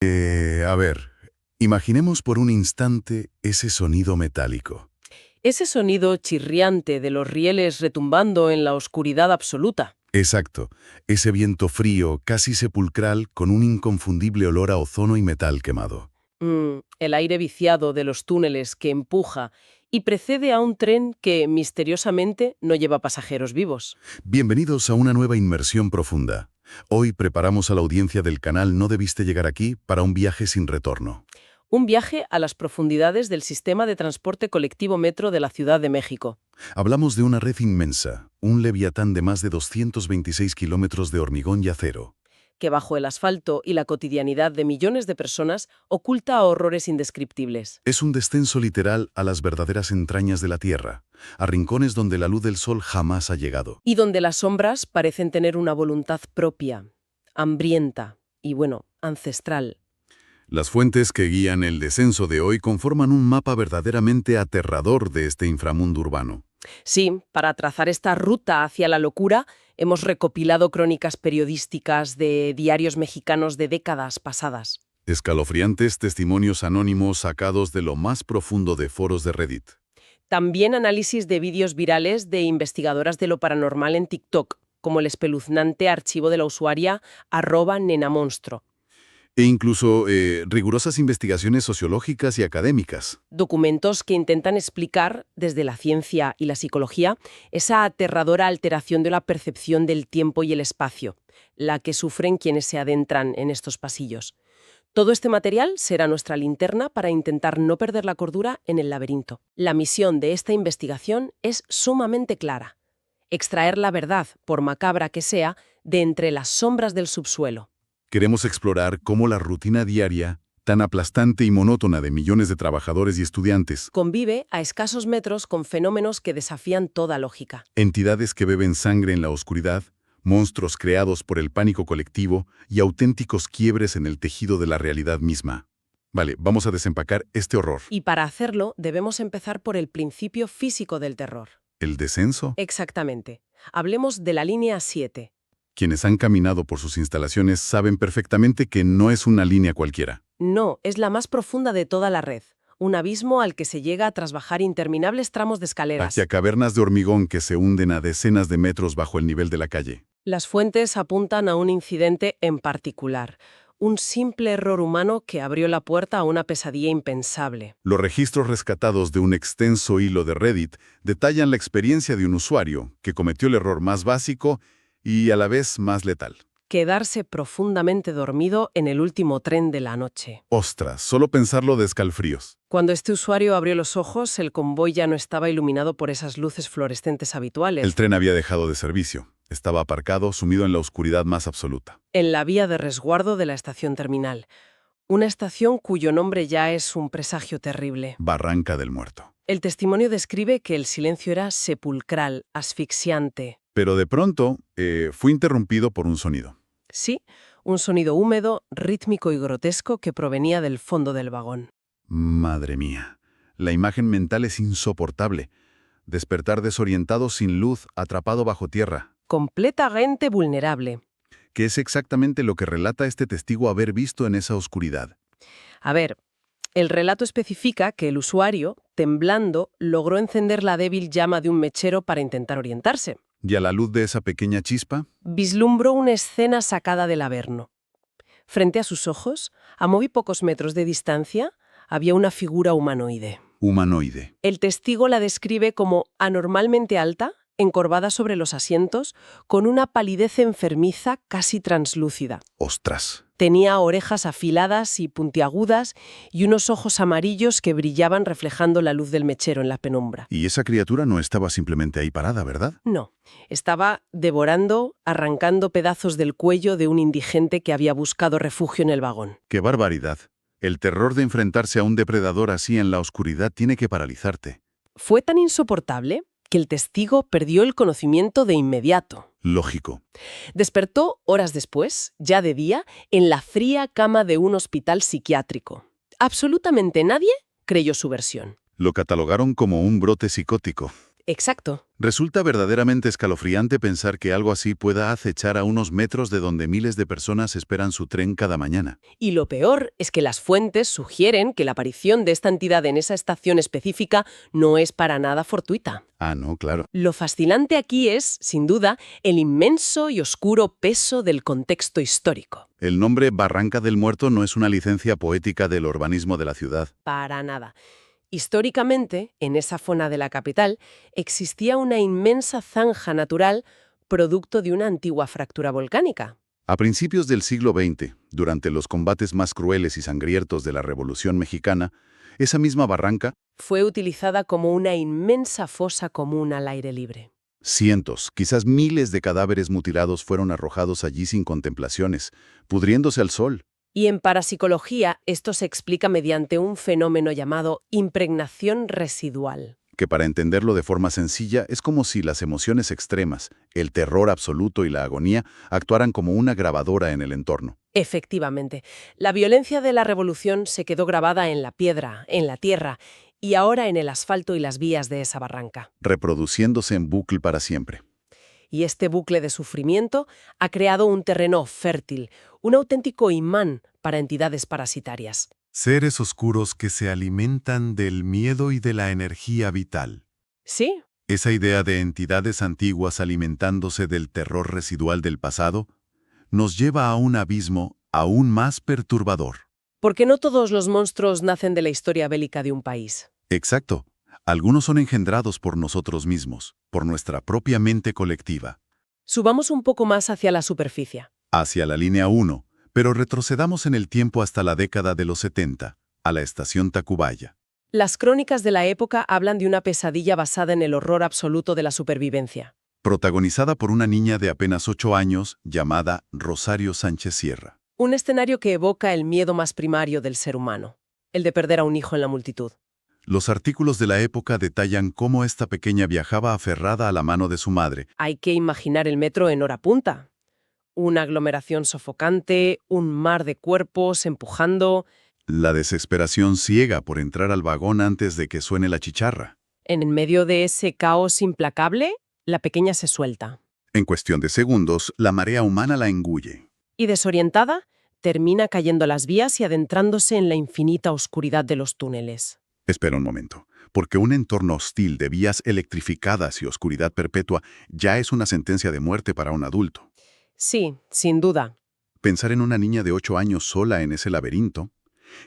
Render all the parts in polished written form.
A ver, imaginemos por un instante ese sonido metálico. Ese sonido chirriante de los rieles retumbando en la oscuridad absoluta. Exacto, ese viento frío, casi sepulcral, con un inconfundible olor a ozono y metal quemado. El aire viciado de los túneles que empuja y precede a un tren que, misteriosamente, no lleva pasajeros vivos. Bienvenidos a una nueva inmersión profunda. Hoy preparamos a la audiencia del canal No Debiste Llegar Aquí para un viaje sin retorno. Un viaje a las profundidades del sistema de transporte colectivo metro de la Ciudad de México. Hablamos de una red inmensa, un leviatán de más de 226 kilómetros de hormigón y acero. Que bajo el asfalto y la cotidianidad de millones de personas oculta horrores indescriptibles. Es un descenso literal a las verdaderas entrañas de la Tierra, a rincones donde la luz del sol jamás ha llegado. Y donde las sombras parecen tener una voluntad propia, hambrienta y, ancestral. Las fuentes que guían el descenso de hoy conforman un mapa verdaderamente aterrador de este inframundo urbano. Sí, para trazar esta ruta hacia la locura, hemos recopilado crónicas periodísticas de diarios mexicanos de décadas pasadas. Escalofriantes testimonios anónimos sacados de lo más profundo de foros de Reddit. También análisis de vídeos virales de investigadoras de lo paranormal en TikTok, como el espeluznante archivo de la usuaria @nenamonstro. E incluso rigurosas investigaciones sociológicas y académicas. Documentos que intentan explicar, desde la ciencia y la psicología, esa aterradora alteración de la percepción del tiempo y el espacio, la que sufren quienes se adentran en estos pasillos. Todo este material será nuestra linterna para intentar no perder la cordura en el laberinto. La misión de esta investigación es sumamente clara: extraer la verdad, por macabra que sea, de entre las sombras del subsuelo. Queremos explorar cómo la rutina diaria, tan aplastante y monótona de millones de trabajadores y estudiantes, Convive a escasos metros con fenómenos que desafían toda lógica. entidades que beben sangre en la oscuridad, monstruos creados por el pánico colectivo y auténticos quiebres en el tejido de la realidad misma. Vale, vamos a desempacar este horror. Y para hacerlo, debemos empezar por el principio físico del terror. ¿El descenso? Exactamente. Hablemos de la línea 7. Quienes han caminado por sus instalaciones saben perfectamente que no es una línea cualquiera. No, es la más profunda de toda la red. Un abismo al que se llega tras bajar interminables tramos de escaleras. Hacia cavernas de hormigón que se hunden a decenas de metros bajo el nivel de la calle. Las fuentes apuntan a un incidente en particular. Un simple error humano que abrió la puerta a una pesadilla impensable. Los registros rescatados de un extenso hilo de Reddit detallan la experiencia de un usuario que cometió el error más básico y a la vez más letal. Quedarse profundamente dormido en el último tren de la noche. Ostras, solo pensarlo de escalofríos. Cuando este usuario abrió los ojos, el convoy ya no estaba iluminado por esas luces fluorescentes habituales. El tren había dejado de servicio. Estaba aparcado, sumido en la oscuridad más absoluta. En la vía de resguardo de la estación terminal. Una estación cuyo nombre ya es un presagio terrible. Barranca del Muerto. El testimonio describe que el silencio era sepulcral, asfixiante. Pero de pronto, fue interrumpido por un sonido. Sí, un sonido húmedo, rítmico y grotesco que provenía del fondo del vagón. Madre mía, la imagen mental es insoportable. Despertar desorientado sin luz, atrapado bajo tierra. Completamente vulnerable. Que es exactamente lo que relata este testigo haber visto en esa oscuridad. A ver, el relato especifica que el usuario, temblando, logró encender la débil llama de un mechero para intentar orientarse. Y a la luz de esa pequeña chispa, Vislumbró una escena sacada del Averno. Frente a sus ojos, a muy pocos metros de distancia, había una figura humanoide. humanoide. El testigo la describe como anormalmente alta, encorvada sobre los asientos, con una palidez enfermiza casi translúcida. Ostras. Tenía orejas afiladas y puntiagudas y unos ojos amarillos que brillaban reflejando la luz del mechero en la penumbra. Y esa criatura no estaba simplemente ahí parada, ¿verdad? No, estaba devorando, arrancando pedazos del cuello de un indigente que había buscado refugio en el vagón. ¡Qué barbaridad! El terror de enfrentarse a un depredador así en la oscuridad tiene que paralizarte. Fue tan insoportable que el testigo perdió el conocimiento de inmediato. Lógico. Despertó horas después, ya de día, en la fría cama de un hospital psiquiátrico. Absolutamente nadie creyó su versión. Lo catalogaron como un brote psicótico. Exacto. Resulta verdaderamente escalofriante pensar que algo así pueda acechar a unos metros de donde miles de personas esperan su tren cada mañana. Y lo peor es que las fuentes sugieren que la aparición de esta entidad en esa estación específica no es para nada fortuita. Ah, no, claro. Lo fascinante aquí es, sin duda, el inmenso y oscuro peso del contexto histórico. El nombre Barranca del Muerto no es una licencia poética del urbanismo de la ciudad. Para nada. Históricamente, en esa zona de la capital, existía una inmensa zanja natural producto de una antigua fractura volcánica. A principios del siglo XX, durante los combates más crueles y sangrientos de la Revolución Mexicana, esa misma barranca, Fue utilizada como una inmensa fosa común al aire libre. cientos, quizás miles de cadáveres mutilados fueron arrojados allí sin contemplaciones, pudriéndose al sol. Y en parapsicología esto se explica mediante un fenómeno llamado impregnación residual. Que para entenderlo de forma sencilla es como si las emociones extremas, el terror absoluto y la agonía actuaran como una grabadora en el entorno. Efectivamente, la violencia de la revolución se quedó grabada en la piedra, en la tierra, y ahora en el asfalto y las vías de esa barranca. Reproduciéndose en bucle para siempre. Y este bucle de sufrimiento ha creado un terreno fértil, un auténtico imán para entidades parasitarias. Seres oscuros que se alimentan del miedo y de la energía vital. ¿Sí? Esa idea de entidades antiguas alimentándose del terror residual del pasado nos lleva a un abismo aún más perturbador. Porque no todos los monstruos nacen de la historia bélica de un país. Exacto. Algunos son engendrados por nosotros mismos, por nuestra propia mente colectiva. Subamos un poco más hacia la superficie. Hacia la línea 1, pero retrocedamos en el tiempo hasta la década de los 70, a la estación Tacubaya. Las crónicas de la época hablan de una pesadilla basada en el horror absoluto de la supervivencia. Protagonizada por una niña de apenas 8 años llamada Rosario Sánchez Sierra. Un escenario que evoca el miedo más primario del ser humano, el de perder a un hijo en la multitud. Los artículos de la época detallan cómo esta pequeña viajaba aferrada a la mano de su madre. Hay que imaginar el metro en hora punta. Una aglomeración sofocante, un mar de cuerpos empujando. La desesperación ciega por entrar al vagón antes de que suene la chicharra. En medio de ese caos implacable, la pequeña se suelta. En cuestión de segundos, la marea humana la engulle. Y desorientada, termina cayendo a las vías y adentrándose en la infinita oscuridad de los túneles. Espera un momento, porque un entorno hostil de vías electrificadas y oscuridad perpetua ya es una sentencia de muerte para un adulto. Sí, sin duda. Pensar en una niña de 8 años sola en ese laberinto.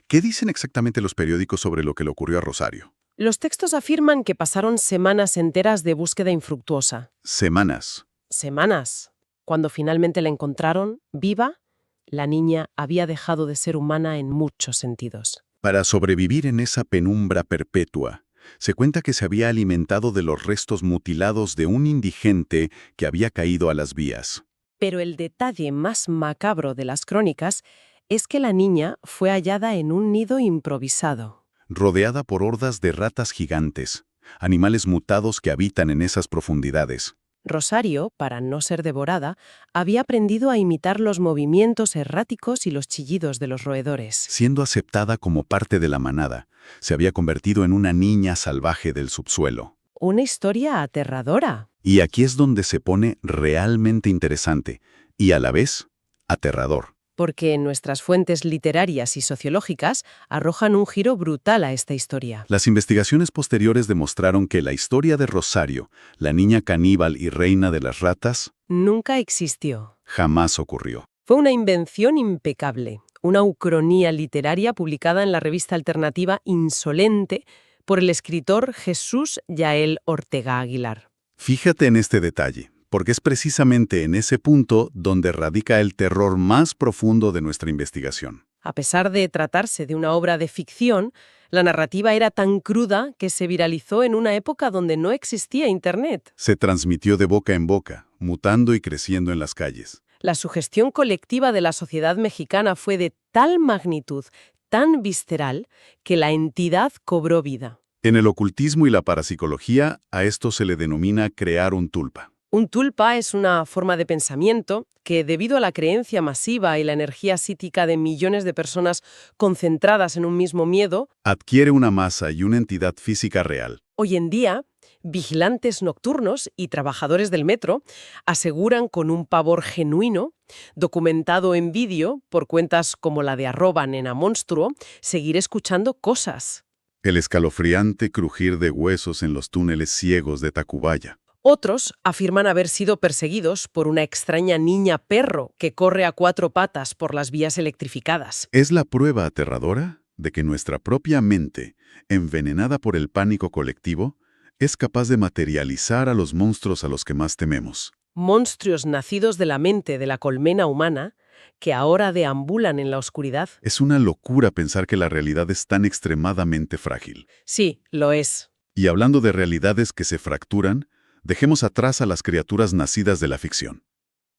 ¿Qué dicen exactamente los periódicos sobre lo que le ocurrió a Rosario? Los textos afirman que pasaron semanas enteras de búsqueda infructuosa. Semanas. Semanas. Cuando finalmente la encontraron, viva, la niña había dejado de ser humana en muchos sentidos. Para sobrevivir en esa penumbra perpetua, se cuenta que se había alimentado de los restos mutilados de un indigente que había caído a las vías. Pero el detalle más macabro de las crónicas es que la niña fue hallada en un nido improvisado. Rodeada por hordas de ratas gigantes, animales mutados que habitan en esas profundidades. Rosario, para no ser devorada, había aprendido a imitar los movimientos erráticos y los chillidos de los roedores. Siendo aceptada como parte de la manada, se había convertido en una niña salvaje del subsuelo. Una historia aterradora. Y aquí es donde se pone realmente interesante, y a la vez, aterrador. Porque nuestras fuentes literarias y sociológicas arrojan un giro brutal a esta historia. Las investigaciones posteriores demostraron que la historia de Rosario, la niña caníbal y reina de las ratas, Nunca existió. jamás ocurrió. Fue una invención impecable, una ucronía literaria publicada en la revista alternativa Insolente por el escritor Jesús Yael Ortega Aguilar. Fíjate en este detalle, porque es precisamente en ese punto donde radica el terror más profundo de nuestra investigación. A pesar de tratarse de una obra de ficción, la narrativa era tan cruda que se viralizó en una época donde no existía Internet. Se transmitió de boca en boca, mutando y creciendo en las calles. La sugestión colectiva de la sociedad mexicana fue de tal magnitud, tan visceral, que la entidad cobró vida. En el ocultismo y la parapsicología, a esto se le denomina crear un tulpa. Un tulpa es una forma de pensamiento que, debido a la creencia masiva y la energía psíquica de millones de personas concentradas en un mismo miedo, Adquiere una masa y una entidad física real. hoy en día Vigilantes nocturnos y trabajadores del metro aseguran con un pavor genuino, documentado en vídeo por cuentas como la de @nenamonstruo, seguir escuchando cosas. El escalofriante crujir de huesos en los túneles ciegos de Tacubaya. Otros afirman haber sido perseguidos por una extraña niña perro que corre a 4 patas por las vías electrificadas. Es la prueba aterradora de que nuestra propia mente, envenenada por el pánico colectivo, es capaz de materializar a los monstruos a los que más tememos. Monstruos nacidos de la mente de la colmena humana que ahora deambulan en la oscuridad. Es una locura pensar que la realidad es tan extremadamente frágil. Sí, lo es. Y hablando de realidades que se fracturan, dejemos atrás a las criaturas nacidas de la ficción.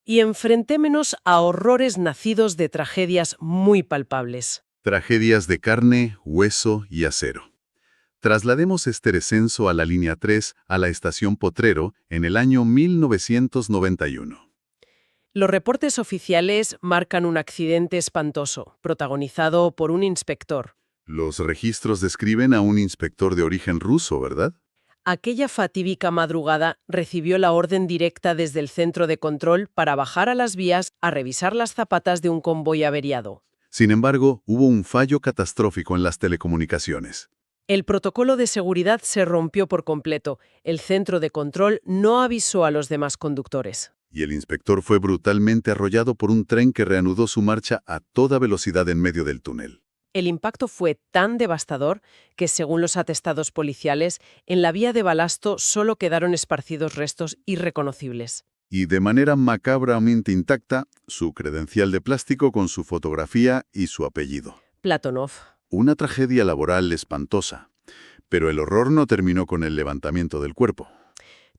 Y enfrentémonos a horrores nacidos de tragedias muy palpables. Tragedias de carne, hueso y acero. Traslademos este descenso a la línea 3 a la estación Potrero en el año 1991. Los reportes oficiales marcan un accidente espantoso, protagonizado por un inspector. Los registros describen a un inspector de origen ruso, ¿verdad? Aquella fatídica madrugada recibió la orden directa desde el centro de control para bajar a las vías a revisar las zapatas de un convoy averiado. Sin embargo, hubo un fallo catastrófico en las telecomunicaciones. El protocolo de seguridad se rompió por completo. El centro de control no avisó a los demás conductores. Y el inspector fue brutalmente arrollado por un tren que reanudó su marcha a toda velocidad en medio del túnel. El impacto fue tan devastador que, según los atestados policiales, en la vía de balasto solo quedaron esparcidos restos irreconocibles. Y de manera macabramente intacta, su credencial de plástico con su fotografía y su apellido. Platonov. Una tragedia laboral espantosa. Pero el horror no terminó con el levantamiento del cuerpo.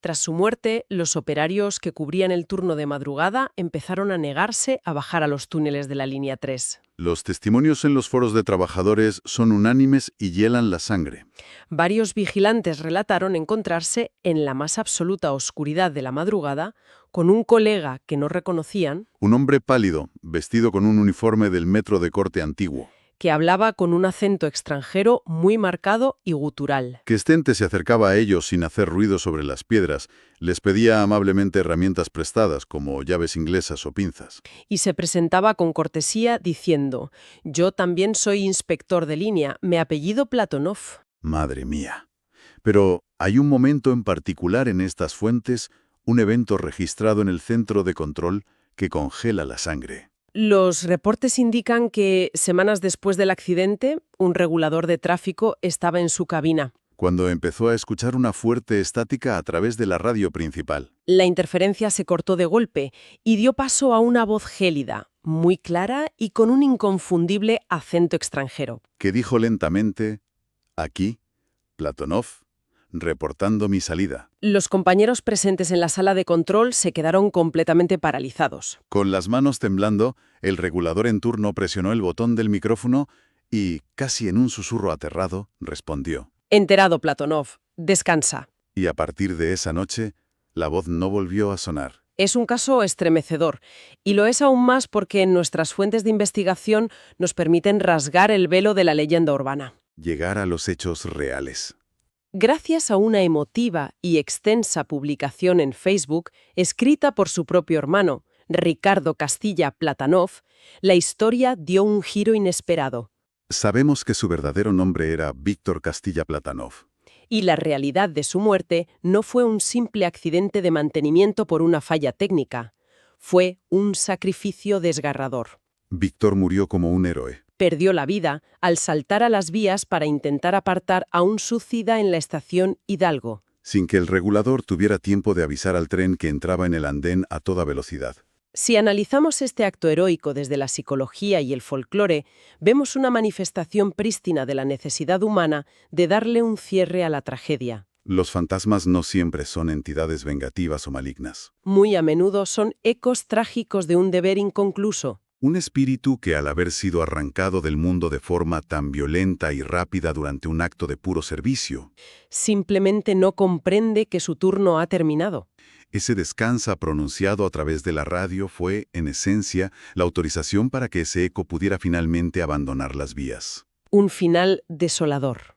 Tras su muerte, los operarios que cubrían el turno de madrugada empezaron a negarse a bajar a los túneles de la línea 3. Los testimonios en los foros de trabajadores son unánimes y hielan la sangre. Varios vigilantes relataron encontrarse en la más absoluta oscuridad de la madrugada con un colega que no reconocían, Un hombre pálido, vestido con un uniforme del metro de corte antiguo. que hablaba con un acento extranjero muy marcado y gutural. Que Stente se acercaba a ellos sin hacer ruido sobre las piedras, les pedía amablemente herramientas prestadas como llaves inglesas o pinzas. Y se presentaba con cortesía diciendo: «Yo también soy inspector de línea, me apellido Platonov». Madre mía. Pero hay un momento en particular en estas fuentes, un evento registrado en el centro de control que congela la sangre. Los reportes indican que, semanas después del accidente, un regulador de tráfico estaba en su cabina. Cuando empezó a escuchar una fuerte estática a través de la radio principal. La interferencia se cortó de golpe y dio paso a una voz gélida, muy clara y con un inconfundible acento extranjero. Que dijo lentamente, aquí, Platonov, reportando mi salida. Los compañeros presentes en la sala de control se quedaron completamente paralizados. Con las manos temblando, el regulador en turno presionó el botón del micrófono y, casi en un susurro aterrado, respondió. Enterado, Platonov. Descansa. Y a partir de esa noche, la voz no volvió a sonar. Es un caso estremecedor, y lo es aún más porque nuestras fuentes de investigación nos permiten rasgar el velo de la leyenda urbana. Llegar a los hechos reales. Gracias a una emotiva y extensa publicación en Facebook, escrita por su propio hermano, Ricardo Castilla Platanov, la historia dio un giro inesperado. Sabemos que su verdadero nombre era Víctor Castilla Platanov. Y la realidad de su muerte no fue un simple accidente de mantenimiento por una falla técnica. Fue un sacrificio desgarrador. Víctor murió como un héroe. Perdió la vida al saltar a las vías para intentar apartar a un suicida en la estación Hidalgo. Sin que el regulador tuviera tiempo de avisar al tren que entraba en el andén a toda velocidad. Si analizamos este acto heroico desde la psicología y el folclore, vemos una manifestación prístina de la necesidad humana de darle un cierre a la tragedia. Los fantasmas no siempre son entidades vengativas o malignas. Muy a menudo son ecos trágicos de un deber inconcluso. Un espíritu que, al haber sido arrancado del mundo de forma tan violenta y rápida durante un acto de puro servicio, simplemente no comprende que su turno ha terminado. Ese descansa pronunciado a través de la radio fue, en esencia, la autorización para que ese eco pudiera finalmente abandonar las vías. Un final desolador.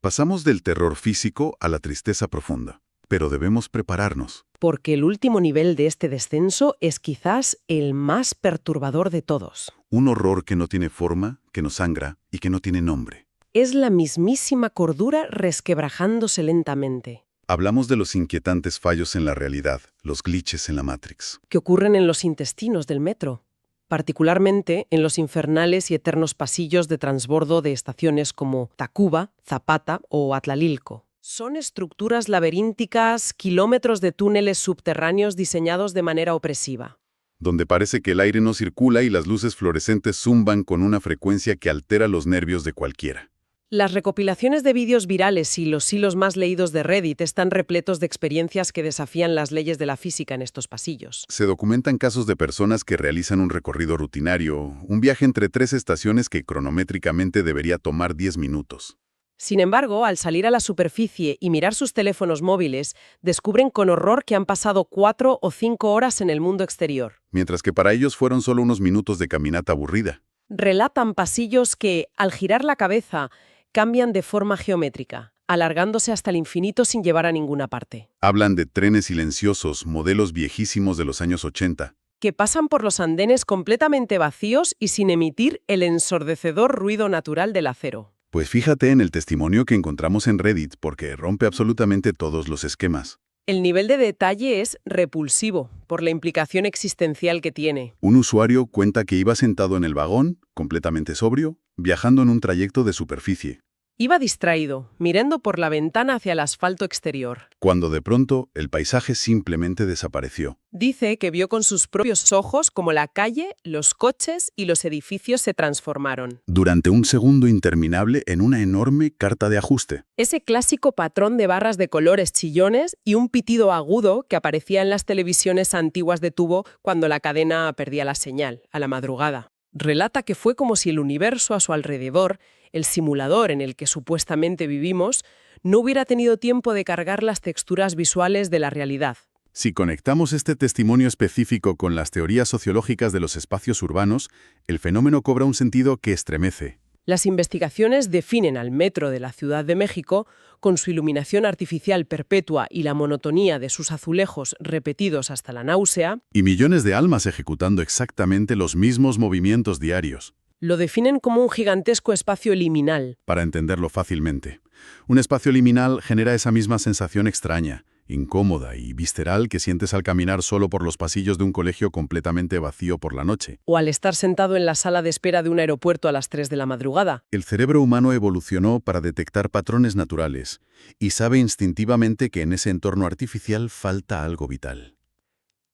Pasamos del terror físico a la tristeza profunda, pero debemos prepararnos. Porque el último nivel de este descenso es quizás el más perturbador de todos. Un horror que no tiene forma, que no sangra y que no tiene nombre. Es la mismísima cordura resquebrajándose lentamente, Hablamos de los inquietantes fallos en la realidad, los glitches en la Matrix. que ocurren en los intestinos del metro, particularmente en los infernales y eternos pasillos de transbordo de estaciones como Tacuba, Zapata o Atlalilco. Son estructuras laberínticas, kilómetros de túneles subterráneos diseñados de manera opresiva. Donde parece que el aire no circula y las luces fluorescentes zumban con una frecuencia que altera los nervios de cualquiera. Las recopilaciones de vídeos virales y los hilos más leídos de Reddit están repletos de experiencias que desafían las leyes de la física en estos pasillos. Se documentan casos de personas que realizan un recorrido rutinario, un viaje entre 3 estaciones que cronométricamente debería tomar 10 minutos. Sin embargo, al salir a la superficie y mirar sus teléfonos móviles, descubren con horror que han pasado 4 o 5 horas en el mundo exterior. Mientras que para ellos fueron solo unos minutos de caminata aburrida. Relatan pasillos que, al girar la cabeza, cambian de forma geométrica, alargándose hasta el infinito sin llevar a ninguna parte. Hablan de trenes silenciosos, modelos viejísimos de los años 80. Que pasan por los andenes completamente vacíos y sin emitir el ensordecedor ruido natural del acero. Pues fíjate en el testimonio que encontramos en Reddit porque rompe absolutamente todos los esquemas. El nivel de detalle es repulsivo por la implicación existencial que tiene. Un usuario cuenta que iba sentado en el vagón, completamente sobrio, viajando en un trayecto de superficie, Iba distraído, mirando por la ventana hacia el asfalto exterior. cuando de pronto el paisaje simplemente desapareció. Dice que vio con sus propios ojos cómo la calle, los coches y los edificios se transformaron. Durante un segundo interminable en una enorme carta de ajuste. Ese clásico patrón de barras de colores chillones y un pitido agudo que aparecía en las televisiones antiguas de tubo cuando la cadena perdía la señal, a la madrugada. Relata que fue como si el universo a su alrededor, el simulador en el que supuestamente vivimos, no hubiera tenido tiempo de cargar las texturas visuales de la realidad. Si conectamos este testimonio específico con las teorías sociológicas de los espacios urbanos, el fenómeno cobra un sentido que estremece. Las investigaciones definen al metro de la Ciudad de México, con su iluminación artificial perpetua y la monotonía de sus azulejos repetidos hasta la náusea, Y millones de almas ejecutando exactamente los mismos movimientos diarios. lo definen como un gigantesco espacio liminal. Para entenderlo fácilmente, un espacio liminal genera esa misma sensación extraña, incómoda y visceral que sientes al caminar solo por los pasillos de un colegio completamente vacío por la noche. O al estar sentado en la sala de espera de un aeropuerto a las 3 de la madrugada. El cerebro humano evolucionó para detectar patrones naturales y sabe instintivamente que en ese entorno artificial falta algo vital.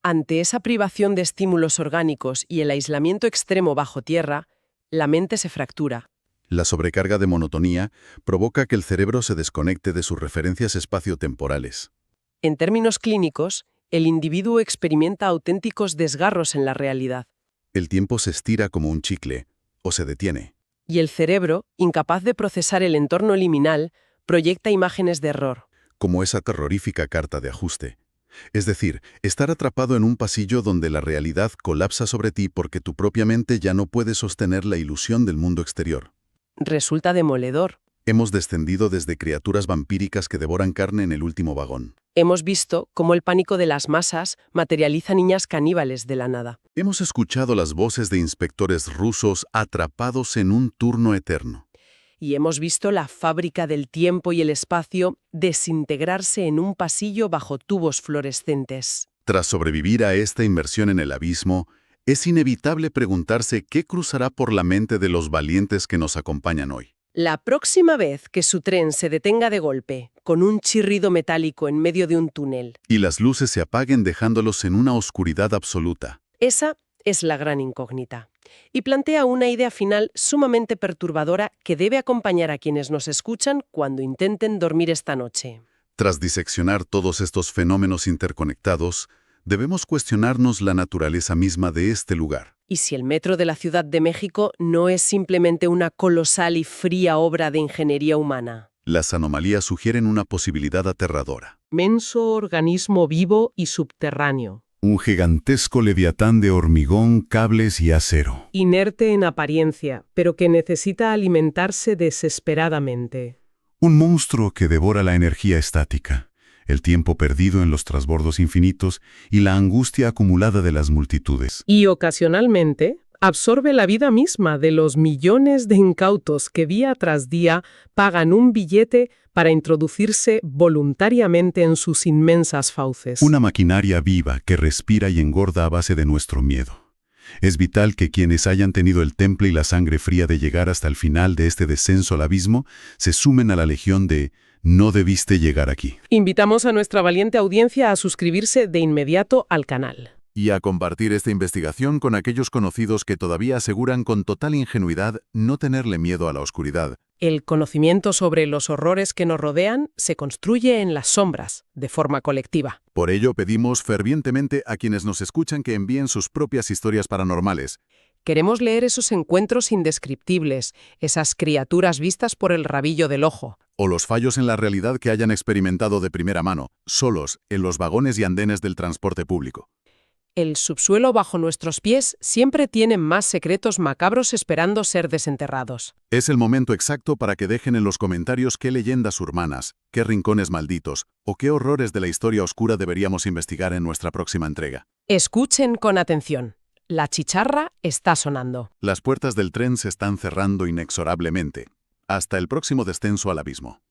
Ante esa privación de estímulos orgánicos y el aislamiento extremo bajo tierra, la mente se fractura. La sobrecarga de monotonía provoca que el cerebro se desconecte de sus referencias espaciotemporales. En términos clínicos, el individuo experimenta auténticos desgarros en la realidad. El tiempo se estira como un chicle o se detiene. Y el cerebro, incapaz de procesar el entorno liminal, proyecta imágenes de error. Como esa terrorífica carta de ajuste. Es decir, estar atrapado en un pasillo donde la realidad colapsa sobre ti porque tu propia mente ya no puede sostener la ilusión del mundo exterior. Resulta demoledor. Hemos descendido desde criaturas vampíricas que devoran carne en el último vagón. Hemos visto cómo el pánico de las masas materializa niñas caníbales de la nada. Hemos escuchado las voces de inspectores rusos atrapados en un turno eterno. Y hemos visto la fábrica del tiempo y el espacio desintegrarse en un pasillo bajo tubos fluorescentes. Tras sobrevivir a esta inmersión en el abismo, es inevitable preguntarse qué cruzará por la mente de los valientes que nos acompañan hoy. La próxima vez que su tren se detenga de golpe, con un chirrido metálico en medio de un túnel, Y las luces se apaguen dejándolos en una oscuridad absoluta. esa es la gran incógnita. Y plantea una idea final sumamente perturbadora que debe acompañar a quienes nos escuchan cuando intenten dormir esta noche. Tras diseccionar todos estos fenómenos interconectados, debemos cuestionarnos la naturaleza misma de este lugar. Y si el metro de la Ciudad de México no es simplemente una colosal y fría obra de ingeniería humana. Las anomalías sugieren una posibilidad aterradora. Menso organismo vivo y subterráneo. Un gigantesco leviatán de hormigón, cables y acero. Inerte en apariencia, pero que necesita alimentarse desesperadamente. Un monstruo que devora la energía estática, el tiempo perdido en los trasbordos infinitos y la angustia acumulada de las multitudes. Y ocasionalmente absorbe la vida misma de los millones de incautos que día tras día pagan un billete para introducirse voluntariamente en sus inmensas fauces. Una maquinaria viva que respira y engorda a base de nuestro miedo. Es vital que quienes hayan tenido el temple y la sangre fría de llegar hasta el final de este descenso al abismo se sumen a la legión de «no debiste llegar aquí». Invitamos a nuestra valiente audiencia a suscribirse de inmediato al canal. Y a compartir esta investigación con aquellos conocidos que todavía aseguran con total ingenuidad no tenerle miedo a la oscuridad. El conocimiento sobre los horrores que nos rodean se construye en las sombras, de forma colectiva. Por ello pedimos fervientemente a quienes nos escuchan que envíen sus propias historias paranormales. Queremos leer esos encuentros indescriptibles, esas criaturas vistas por el rabillo del ojo. O los fallos en la realidad que hayan experimentado de primera mano, solos, en los vagones y andenes del transporte público. El subsuelo bajo nuestros pies siempre tiene más secretos macabros esperando ser desenterrados. Es el momento exacto para que dejen en los comentarios qué leyendas urbanas, qué rincones malditos o qué horrores de la historia oscura deberíamos investigar en nuestra próxima entrega. Escuchen con atención. La chicharra está sonando. Las puertas del tren se están cerrando inexorablemente. Hasta el próximo descenso al abismo.